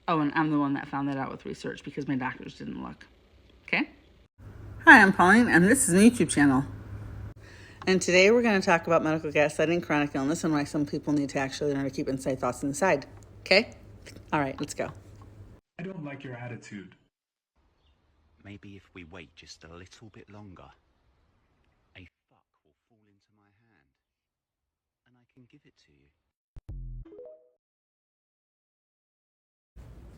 Oh, and I'm the one that found that out with research because my doctors didn't look. Okay? Hi, I'm Pauline, and this is my YouTube channel. And today we're going to talk about medical gaslighting, chronic illness, and why some people need to actually learn to keep inside thoughts inside. Okay? All right, let's go. I don't like your attitude. Maybe if we wait just a little bit longer, a fuck will fall into my hand, and I can give it to you.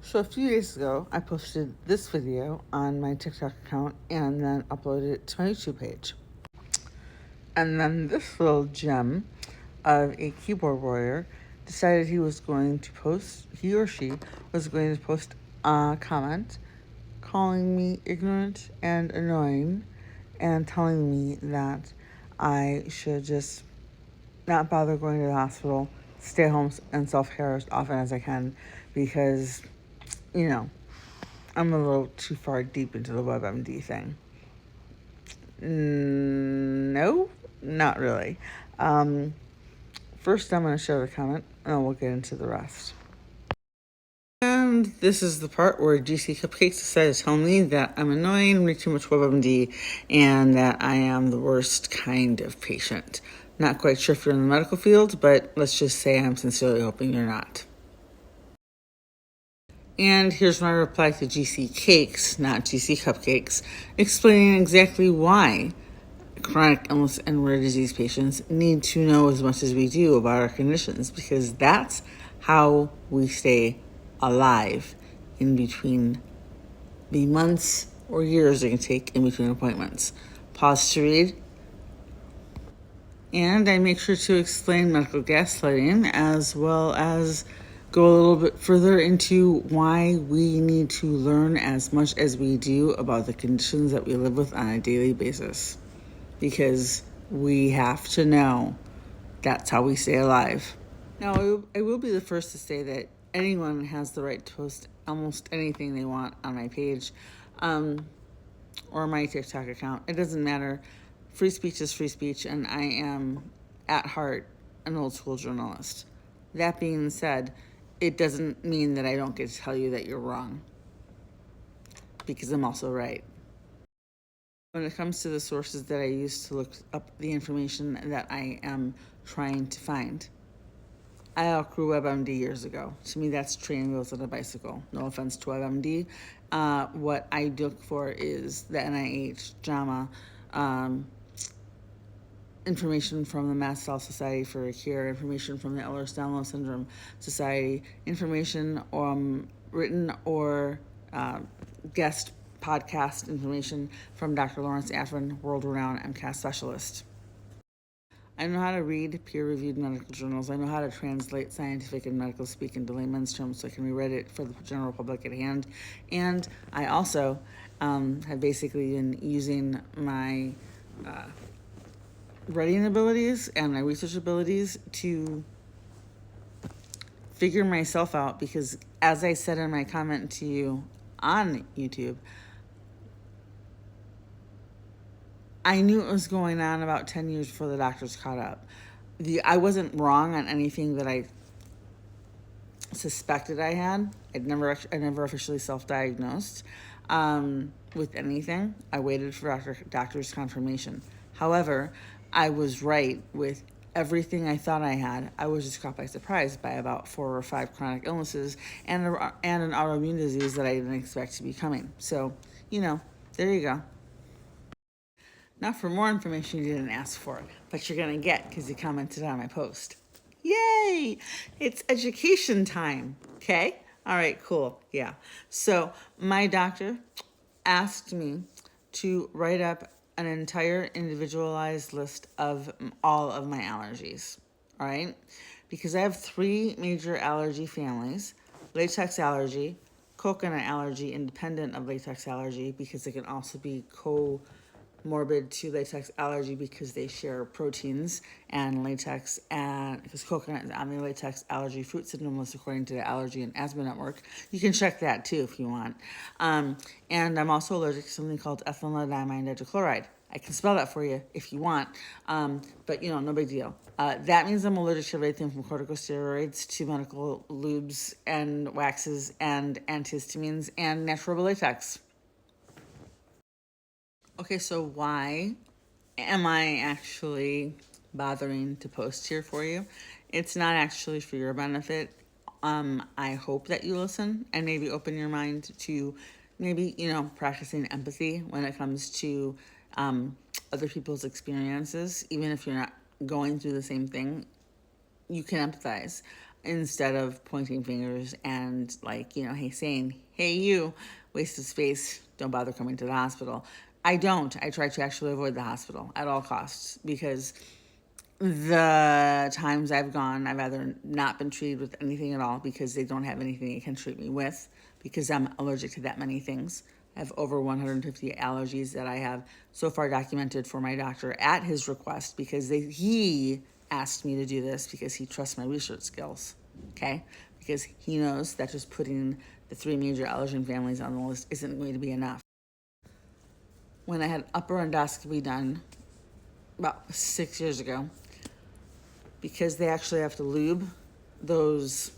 So a few days ago, I posted this video on my TikTok account and then uploaded it to my YouTube page. And then this little gem of a keyboard warrior decided he or she was going to post a comment calling me ignorant and annoying and telling me that I should just not bother going to the hospital, stay home and self-care as often as I can because, I'm a little too far deep into the WebMD thing. No, not really. First, I'm going to share the comment, and then we'll get into the rest. And this is the part where gccakes decided to tell me that I'm annoying, read too much WebMD, and that I am the worst kind of patient. Not quite sure if you're in the medical field, but let's just say I'm sincerely hoping you're not. And here's my reply to GC Cakes, not GC Cupcakes, explaining exactly why chronic illness and rare disease patients need to know as much as we do about our conditions, because that's how we stay alive in between the months or years it can take in between appointments. Pause to read. And I make sure to explain medical gaslighting as well as go a little bit further into why we need to learn as much as we do about the conditions that we live with on a daily basis. Because we have to know that's how we stay alive. Now, I will be the first to say that anyone has the right to post almost anything they want on my page or my TikTok account. It doesn't matter. Free speech is free speech, and I am, at heart, an old school journalist. That being said, it doesn't mean that I don't get to tell you that you're wrong, because I'm also right. When it comes to the sources that I use to look up the information that I am trying to find, I outgrew WebMD years ago. To me, that's training wheels on a bicycle. No offense to WebMD. What I look for is the NIH, JAMA, information from the Mast Cell Society for a Cure, information from the Ehlers-Danlos Syndrome Society, information written or guest podcast information from Dr. Lawrence Afrin, world-renowned MCAS specialist. I know how to read peer-reviewed medical journals. I know how to translate scientific and medical speak into layman's terms so I can reread it for the general public at hand. And I also have basically been using my writing abilities and my research abilities to figure myself out, because as I said in my comment to you on YouTube, I knew it was going on about 10 years before the doctors caught up. I wasn't wrong on anything that I suspected I had. I never officially self-diagnosed with anything. I waited for doctor's confirmation. However, I was right with everything I thought I had. I was just caught by surprise by about 4 or 5 chronic illnesses and an autoimmune disease that I didn't expect to be coming. So, there you go. Now for more information you didn't ask for, but you're going to get because you commented on my post. Yay! It's education time, okay? All right, cool, yeah. So my doctor asked me to write up an entire individualized list of all of my allergies, all right? Because I have 3 major allergy families: latex allergy, coconut allergy, independent of latex allergy, because it can also be comorbid to latex allergy because they share proteins, and latex, and because coconut is on the latex allergy fruit syndrome list according to the Allergy and Asthma Network. You can check that too if you want. And I'm also allergic to something called ethylene diamine tetrachloride. I can spell that for you if you want, but no big deal. That means I'm allergic to everything from corticosteroids to medical lubes and waxes and antihistamines and natural latex. Okay, so why am I actually bothering to post here for you? It's not actually for your benefit. I hope that you listen and maybe open your mind to maybe, practicing empathy when it comes to other people's experiences. Even if you're not going through the same thing, you can empathize instead of pointing fingers and saying, hey, you, waste of space, don't bother coming to the hospital. I try to actually avoid the hospital at all costs because the times I've gone, I've either not been treated with anything at all because they don't have anything they can treat me with because I'm allergic to that many things. I have over 150 allergies that I have so far documented for my doctor at his request because he asked me to do this because he trusts my research skills, okay? Because he knows that just putting the 3 major allergen families on the list isn't going to be enough. When I had upper endoscopy done about 6 years ago, because they actually have to lube those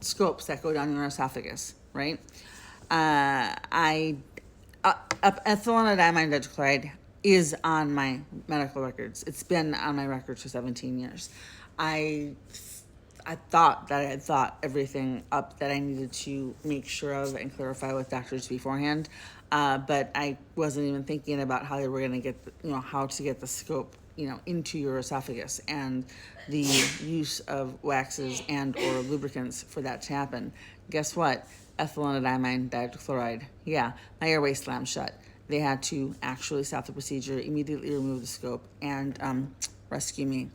scopes that go down your esophagus, right? Ethylene diamine tetrachloride is on my medical records. It's been on my records for 17 years. I thought that I had thought everything up that I needed to make sure of and clarify with doctors beforehand, but I wasn't even thinking about how they were going to get, how to get the scope, into your esophagus and the use of waxes and or lubricants for that to happen. Guess what? Ethylene dichloride. Yeah, my airway slammed shut. They had to actually stop the procedure, immediately remove the scope, and rescue me.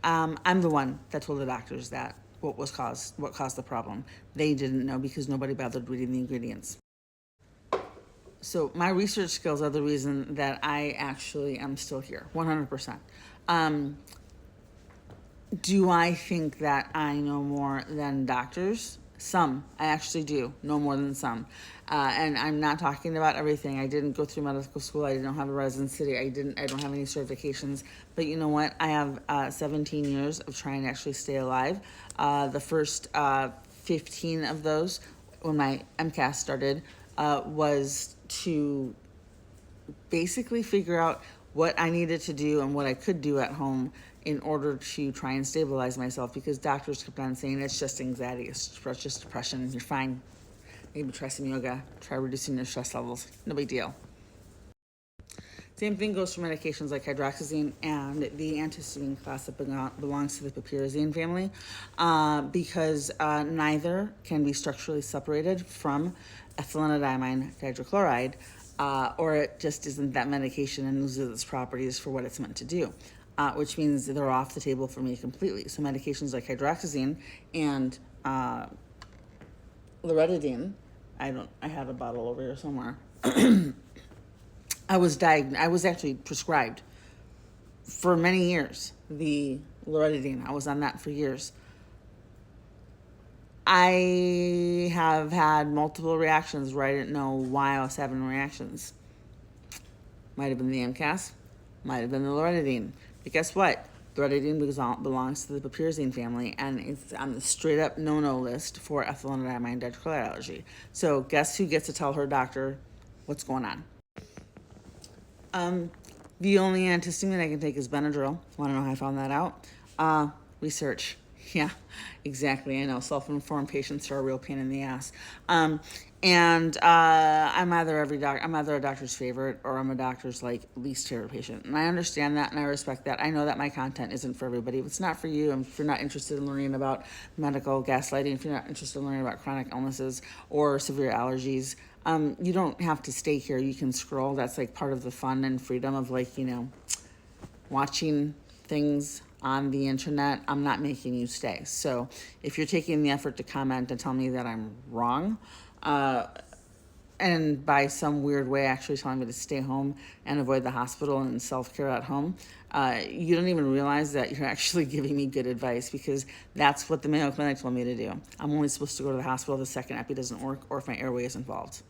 I'm the one that told the doctors that what caused the problem. They didn't know because nobody bothered reading the ingredients. So my research skills are the reason that I actually am still here, 100%. Do I think that I know more than doctors? Some. I actually do know more than some. And I'm not talking about everything. I didn't go through medical school. I didn't have a residency. I don't have any certifications. But you know what? I have 17 years of trying to actually stay alive. The first 15 of those, when my MCAS started, was to basically figure out what I needed to do and what I could do at home in order to try and stabilize myself, because doctors kept on saying it's just anxiety, it's just depression, you're fine. Maybe try some yoga, try reducing your stress levels, no big deal. Same thing goes for medications like hydroxyzine and the antihistamine class that belongs to the piperazine family, because neither can be structurally separated from ethylene tetrachloride, or it just isn't that medication and loses its properties for what it's meant to do, which means they're off the table for me completely. So medications like hydroxyzine and loratadine, I have a bottle over here somewhere. I was actually prescribed for many years the loratadine. I was on that for years. I have had multiple reactions where I didn't know why I was having reactions. Might have been the MCAS, might have been the loratadine. But guess what? Loratadine belongs to the piperazine family, and it's on the straight up no-no list for ethylene dichloride allergy. So guess who gets to tell her doctor what's going on? The only antihistamine I can take is Benadryl. Want to know how I found that out? Research. Yeah, exactly. I know self-informed patients are a real pain in the ass. I'm either a doctor's favorite or I'm a doctor's least favorite patient. And I understand that and I respect that. I know that my content isn't for everybody. If it's not for you, and if you're not interested in learning about medical gaslighting, if you're not interested in learning about chronic illnesses or severe allergies, you don't have to stay here. You can scroll. That's part of the fun and freedom of watching things on the internet. I'm not making you stay. So if you're taking the effort to comment and tell me that I'm wrong, and by some weird way actually telling me to stay home and avoid the hospital and self-care at home, you don't even realize that you're actually giving me good advice, because that's what the Mayo Clinic told me to do. I'm only supposed to go to the hospital if the second epi doesn't work or if my airway is involved.